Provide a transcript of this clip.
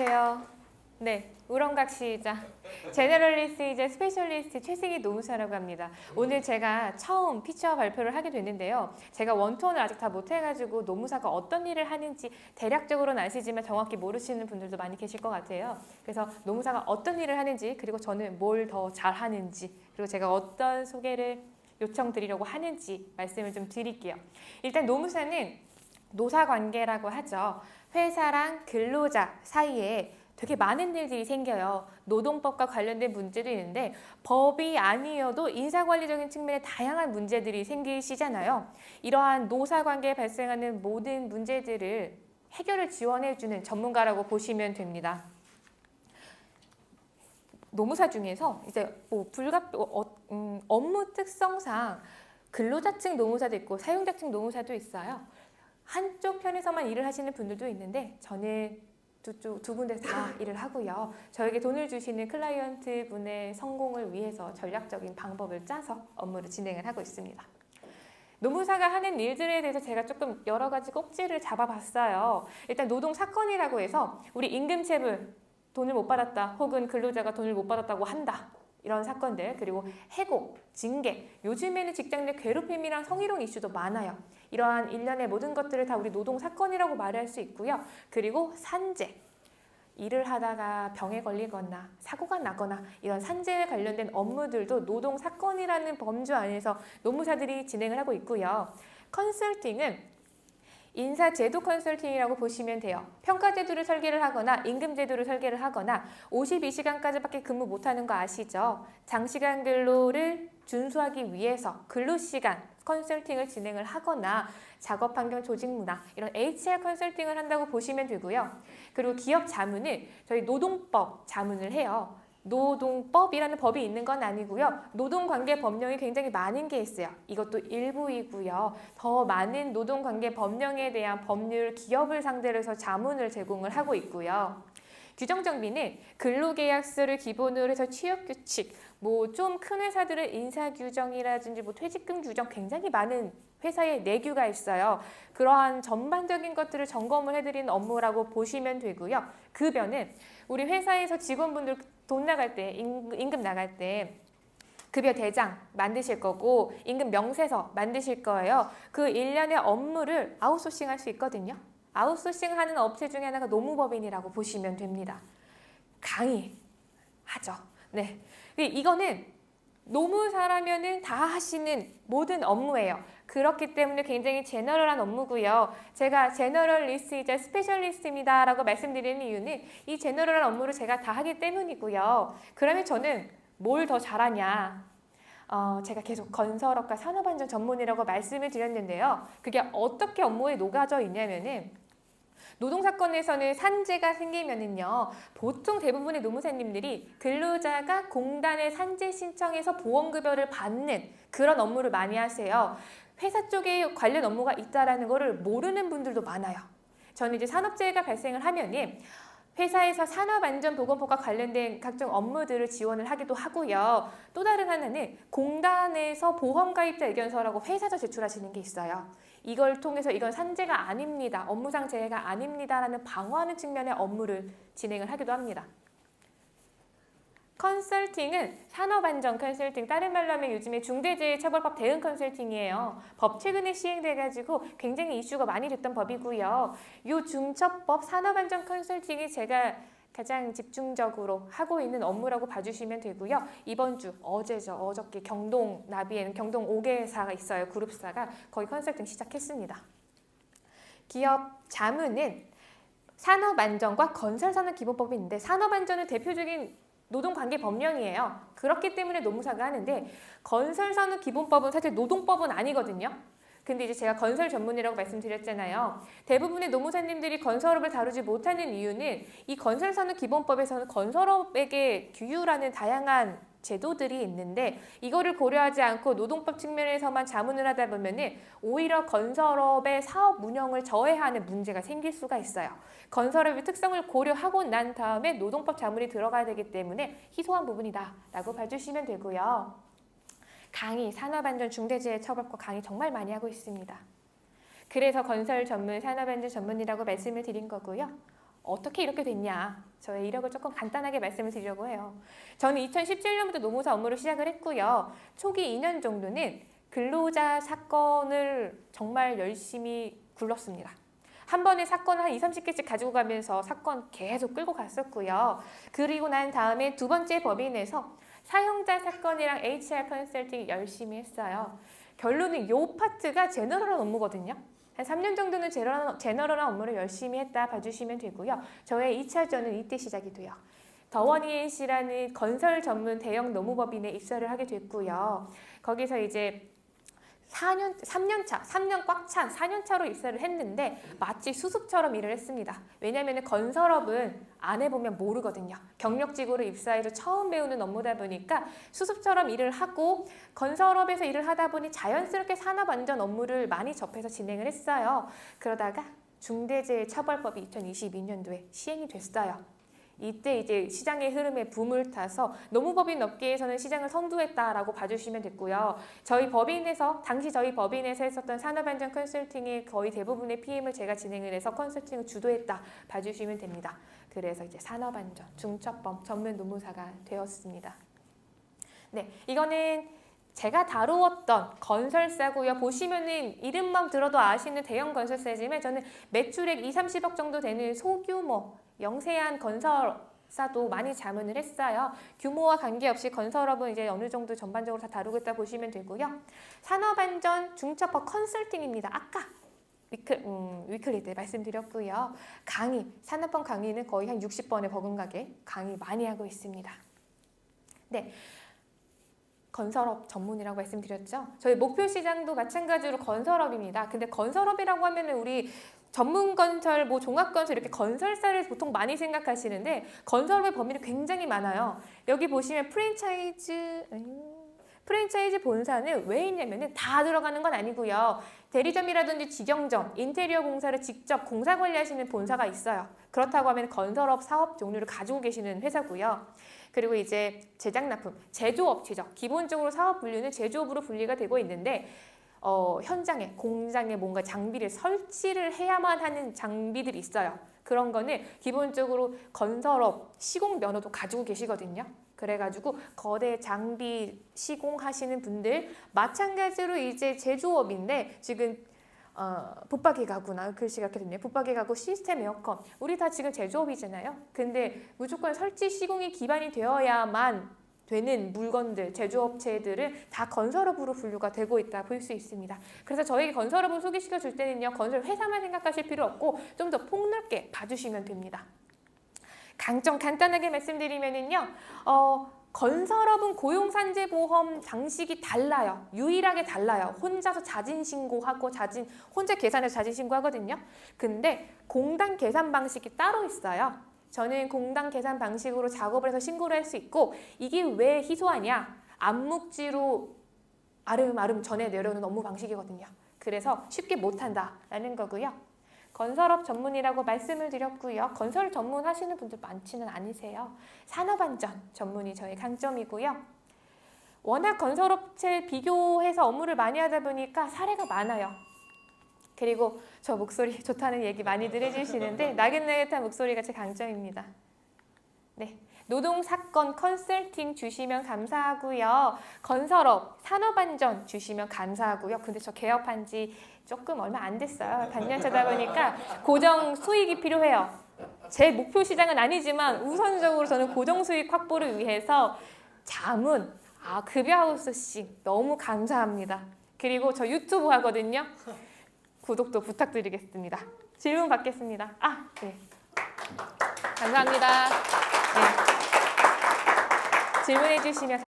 안녕하세요. 네, 우렁각시이자 제너럴리스트이자 스페셜리스트 최승희 노무사라고 합니다. 오늘 제가 처음 피처 발표를 하게 됐는데요. 제가 원투원을 아직 다 못해가지고 노무사가 어떤 일을 하는지 대략적으로는 아시지만 정확히 모르시는 분들도 많이 계실 것 같아요. 그래서 노무사가 어떤 일을 하는지, 그리고 저는 뭘 더 잘하는지, 그리고 제가 어떤 소개를 요청드리려고 하는지 말씀을 좀 드릴게요. 일단 노무사는 노사관계라고 하죠. 회사랑 근로자 사이에 되게 많은 일들이 생겨요. 노동법과 관련된 문제도 있는데 법이 아니어도 인사관리적인 측면에 다양한 문제들이 생기시잖아요. 이러한 노사관계에 발생하는 모든 문제들을 해결을 지원해주는 전문가라고 보시면 됩니다. 노무사 중에서 이제 업무 특성상 근로자층 노무사도 있고 사용자층 노무사도 있어요. 한쪽 편에서만 일을 하시는 분들도 있는데 저는 두 군데 다 일을 하고요. 저에게 돈을 주시는 클라이언트 분의 성공을 위해서 전략적인 방법을 짜서 업무를 진행을 하고 있습니다. 노무사가 하는 일들에 대해서 제가 조금 여러 가지 꼭지를 잡아봤어요. 일단 노동사건이라고 해서 우리 임금체불 돈을 못 받았다, 혹은 근로자가 돈을 못 받았다고 한다, 이런 사건들, 그리고 해고, 징계, 요즘에는 직장 내 괴롭힘이랑 성희롱 이슈도 많아요. 이러한 일련의 모든 것들을 다 우리 노동사건이라고 말할 수 있고요. 그리고 산재, 일을 하다가 병에 걸리거나 사고가 나거나 이런 산재에 관련된 업무들도 노동사건이라는 범주 안에서 노무사들이 진행을 하고 있고요. 컨설팅은 인사제도 컨설팅이라고 보시면 돼요. 평가제도를 설계를 하거나 임금제도를 설계를 하거나 52시간까지밖에 근무 못하는 거 아시죠? 장시간 근로를 준수하기 위해서 근로시간 컨설팅을 진행을 하거나 작업환경 조직문화 이런 HR 컨설팅을 한다고 보시면 되고요. 그리고 기업 자문은 저희 노동법 자문을 해요. 노동법이라는 법이 있는 건 아니고요. 노동관계 법령이 굉장히 많은 게 있어요. 이것도 일부이고요. 더 많은 노동관계 법령에 대한 법률 기업을 상대로 해서 자문을 제공을 하고 있고요. 규정정비는 근로계약서를 기본으로 해서 취업규칙, 좀 큰 회사들은 인사규정이라든지 퇴직금 규정 굉장히 많은 회사의 내규가 있어요. 그러한 전반적인 것들을 점검을 해드리는 업무라고 보시면 되고요. 급여는 우리 회사에서 직원분들 돈 나갈 때, 임금 나갈 때 급여 대장 만드실 거고 임금 명세서 만드실 거예요. 그 일련의 업무를 아웃소싱할 수 있거든요. 아웃소싱하는 업체 중에 하나가 노무법인이라고 보시면 됩니다. 강의하죠. 네, 이거는 노무사라면은 다 하시는 모든 업무예요. 그렇기 때문에 굉장히 제너럴한 업무고요. 제가 제너럴리스트이자 스페셜리스트입니다 라고 말씀드리는 이유는 이 제너럴한 업무를 제가 다 하기 때문이고요. 그러면 저는 뭘 더 잘하냐? 제가 계속 건설업과 산업안전 전문이라고 말씀을 드렸는데요. 그게 어떻게 업무에 녹아져 있냐면은 노동사건에서는 산재가 생기면은요, 보통 대부분의 노무사님들이 근로자가 공단에 산재 신청해서 보험급여를 받는 그런 업무를 많이 하세요. 회사 쪽에 관련 업무가 있다라는 거를 모르는 분들도 많아요. 저는 이제 산업재해가 발생을 하면은 회사에서 산업안전보건법과 관련된 각종 업무들을 지원을 하기도 하고요. 또 다른 하나는 공단에서 보험가입자 의견서라고 회사에서 제출하시는 게 있어요. 이걸 통해서 이건 산재가 아닙니다, 업무상 재해가 아닙니다 라는 방어하는 측면의 업무를 진행을 하기도 합니다. 컨설팅은 산업안전 컨설팅, 다른 말로 하면 요즘에 중대재해처벌법 대응 컨설팅이에요. 법 최근에 시행돼가지고 굉장히 이슈가 많이 됐던 법이고요. 이 중처법 산업안전 컨설팅이 제가 가장 집중적으로 하고 있는 업무라고 봐주시면 되고요. 이번 주, 어저께 경동 나비에는 경동 5개사가 있어요. 그룹사가 거기 컨설팅 시작했습니다. 기업 자문은 산업안전과 건설산업기본법이 있는데 산업안전은 대표적인 노동관계 법령이에요. 그렇기 때문에 노무사가 하는데 건설산업기본법은 사실 노동법은 아니거든요. 근데 이제 제가 건설 전문이라고 말씀드렸잖아요. 대부분의 노무사님들이 건설업을 다루지 못하는 이유는 이 건설산업기본법에서는 건설업에게 규율하는 다양한 제도들이 있는데 이거를 고려하지 않고 노동법 측면에서만 자문을 하다 보면은 오히려 건설업의 사업 운영을 저해하는 문제가 생길 수가 있어요. 건설업의 특성을 고려하고 난 다음에 노동법 자문이 들어가야 되기 때문에 희소한 부분이다라고 봐주시면 되고요. 강의, 산업안전 중대재해처벌법 강의 정말 많이 하고 있습니다. 그래서 건설 전문, 산업안전 전문이라고 말씀을 드린 거고요. 어떻게 이렇게 됐냐? 저의 이력을 조금 간단하게 말씀을 드리려고 해요. 저는 2017년부터 노무사 업무를 시작을 했고요. 초기 2년 정도는 근로자 사건을 정말 열심히 굴렀습니다. 한 번에 사건을 한 20-30개씩 가지고 가면서 사건 계속 끌고 갔었고요. 그리고 난 다음에 두 번째 법인에서 사용자 사건이랑 HR 컨설팅 열심히 했어요. 결론은 이 파트가 제너럴한 업무거든요. 한 3년 정도는 제너럴한 업무를 열심히 했다 봐주시면 되고요. 저의 2차전은 이때 시작이 돼요. 더원이엔씨라는 건설 전문 대형 노무법인에 입사를 하게 됐고요. 거기서 이제 3년 꽉 찬 4년차로 입사를 했는데 마치 수습처럼 일을 했습니다. 왜냐하면 건설업은 안 해보면 모르거든요. 경력직으로 입사해서 처음 배우는 업무다 보니까 수습처럼 일을 하고 건설업에서 일을 하다 보니 자연스럽게 산업안전 업무를 많이 접해서 진행을 했어요. 그러다가 중대재해처벌법이 2022년도에 시행이 됐어요. 이때 이제 시장의 흐름에 붐을 타서 노무법인 업계에서는 시장을 선도했다라고 봐주시면 됐고요. 당시 저희 법인에서 했었던 산업안전 컨설팅의 거의 대부분의 PM을 제가 진행을 해서 컨설팅을 주도했다 봐주시면 됩니다. 그래서 이제 산업안전, 중첩범 전문 노무사가 되었습니다. 네, 이거는 제가 다루었던 건설사고요. 보시면은 이름만 들어도 아시는 대형 건설사지만 저는 매출액 2-30억 정도 되는 소규모 영세한 건설사도 많이 자문을 했어요. 규모와 관계없이 건설업은 이제 어느 정도 전반적으로 다 다루겠다 보시면 되고요. 산업안전 중첩법 컨설팅입니다. 아까 위클리 때 말씀드렸고요. 강의, 산업법 강의는 거의 한 60번에 버금가게 강의 많이 하고 있습니다. 네. 건설업 전문이라고 말씀드렸죠. 저희 목표 시장도 마찬가지로 건설업입니다. 근데 건설업이라고 하면은 우리 전문 건설, 종합 건설 이렇게 건설사를 보통 많이 생각하시는데 건설업의 범위는 굉장히 많아요. 여기 보시면 프랜차이즈 본사는 왜 있냐면은 다 들어가는 건 아니고요. 대리점이라든지 직영점, 인테리어 공사를 직접 공사 관리하시는 본사가 있어요. 그렇다고 하면 건설업 사업 종류를 가지고 계시는 회사고요. 그리고 이제 제작납품, 제조업체죠. 기본적으로 사업 분류는 제조업으로 분리가 되고 있는데 현장에, 공장에 뭔가 장비를 설치를 해야만 하는 장비들이 있어요. 그런 거는 기본적으로 건설업 시공 면허도 가지고 계시거든요. 그래가지고 거대 장비 시공하시는 분들 마찬가지로 이제 제조업인데 지금 붙박이 가구나 글씨가 이렇게 됐네요. 붙박이 가구, 시스템 에어컨 우리 다 지금 제조업이잖아요. 근데 무조건 설치 시공이 기반이 되어야만 되는 물건들, 제조업체들은 다 건설업으로 분류가 되고 있다 볼 수 있습니다. 그래서 저에게 건설업을 소개시켜 줄 때는요. 건설 회사만 생각하실 필요 없고 좀 더 폭넓게 봐주시면 됩니다. 강점 간단하게 말씀드리면은요. 건설업은 고용산재보험 장식이 달라요. 유일하게 달라요. 혼자서 자진신고하고 혼자 계산해서 자진신고하거든요. 근데 공단 계산 방식이 따로 있어요. 저는 공단 계산 방식으로 작업을 해서 신고를 할 수 있고 이게 왜 희소하냐? 암묵지로 아름아름 전해 내려오는 업무 방식이거든요. 그래서 쉽게 못한다라는 거고요. 건설업 전문이라고 말씀을 드렸고요. 건설 전문 하시는 분들 많지는 않으세요. 산업안전 전문이 저의 강점이고요. 워낙 건설업체 비교해서 업무를 많이 하다 보니까 사례가 많아요. 그리고 저 목소리 좋다는 얘기 많이들 해주시는데 나긋나긋한 목소리가 제 강점입니다. 네, 노동사건 컨설팅 주시면 감사하고요. 건설업, 산업안전 주시면 감사하고요. 근데 저 개업한 지 조금 얼마 안 됐어요. 반년차다 보니까 고정 수익이 필요해요. 제 목표 시장은 아니지만 우선적으로 저는 고정 수익 확보를 위해서 자문, 급여하우스씩 너무 감사합니다. 그리고 저 유튜브 하거든요. 구독도 부탁드리겠습니다. 질문 받겠습니다. 네. 감사합니다. 네. 질문해 주시면